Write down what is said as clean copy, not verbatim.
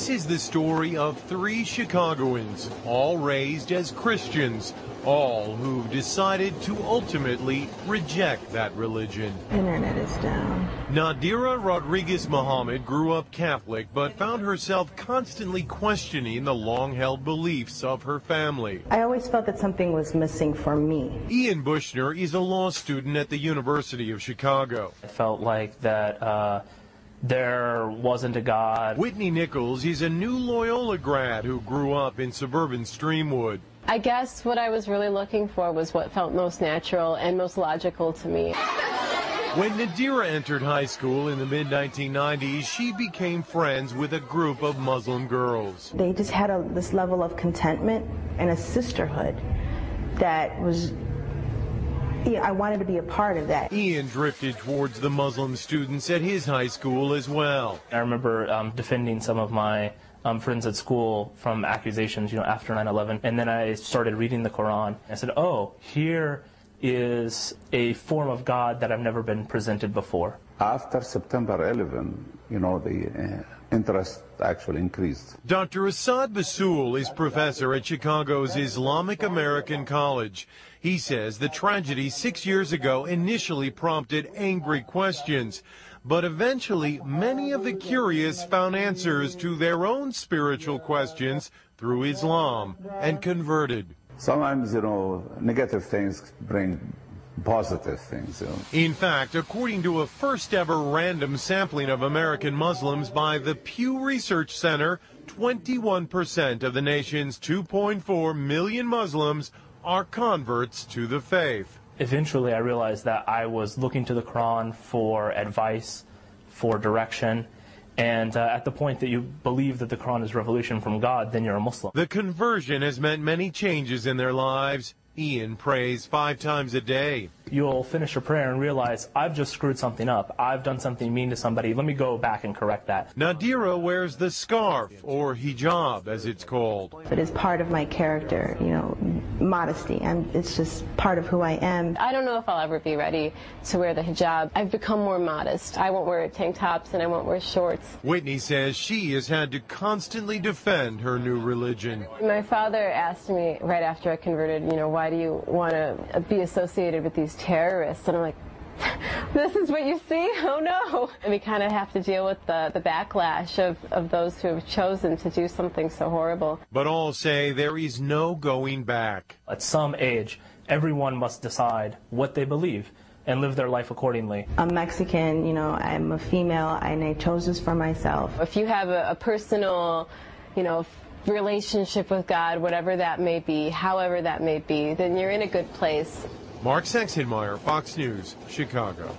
This is the story of 3 Chicagoans, all raised as Christians, all who've decided to ultimately reject that religion. Internet is down. Nadira Rodriguez Muhammad grew up Catholic, but found herself constantly questioning the long-held beliefs of her family. I always felt that something was missing for me. Ian Bushner is a law student at the University of Chicago. I felt like that there wasn't a God. Whitney Nichols is a new Loyola grad who grew up in suburban Streamwood. I guess what I was really looking for was what felt most natural and most logical to me. When Nadira entered high school in the mid-1990s, she became friends with a group of Muslim girls. They just had this level of contentment and a sisterhood that was, I wanted to be a part of that. Ian drifted towards the Muslim students at his high school as well. I remember defending some of my friends at school from accusations, after 9/11, and then I started reading the Quran. I said, oh, here is a form of God that I've never been presented before. After September 11, the interest actually increased. Dr. Assad Basul is professor at Chicago's Islamic American College. He says the tragedy 6 years ago initially prompted angry questions, but eventually many of the curious found answers to their own spiritual questions through Islam and converted. Sometimes, negative things bring positive things. In fact, according to a first-ever random sampling of American Muslims by the Pew Research Center, 21% of the nation's 2.4 million Muslims are converts to the faith. Eventually, I realized that I was looking to the Quran for advice, for direction, and at the point that you believe that the Quran is revelation from God, then you're a Muslim. The conversion has meant many changes in their lives. Ian prays 5 times a day. You'll finish a prayer and realize, I've just screwed something up. I've done something mean to somebody. Let me go back and correct that. Nadira wears the scarf, or hijab as it's called. It is part of my character, modesty. It's just part of who I am. I don't know if I'll ever be ready to wear the hijab. I've become more modest. I won't wear tank tops and I won't wear shorts. Whitney says she has had to constantly defend her new religion. My father asked me right after I converted, why do you want to be associated with these terrorists? And I'm like, this is what you see? Oh no. And we kind of have to deal with the backlash of those who have chosen to do something so horrible. But all say there is no going back. At some age, everyone must decide what they believe and live their life accordingly. I'm Mexican, I'm a female, and I chose this for myself. If you have a personal, relationship with God, whatever that may be, however that may be, then you're in a good place. Mark Sexenmeyer, Fox News, Chicago.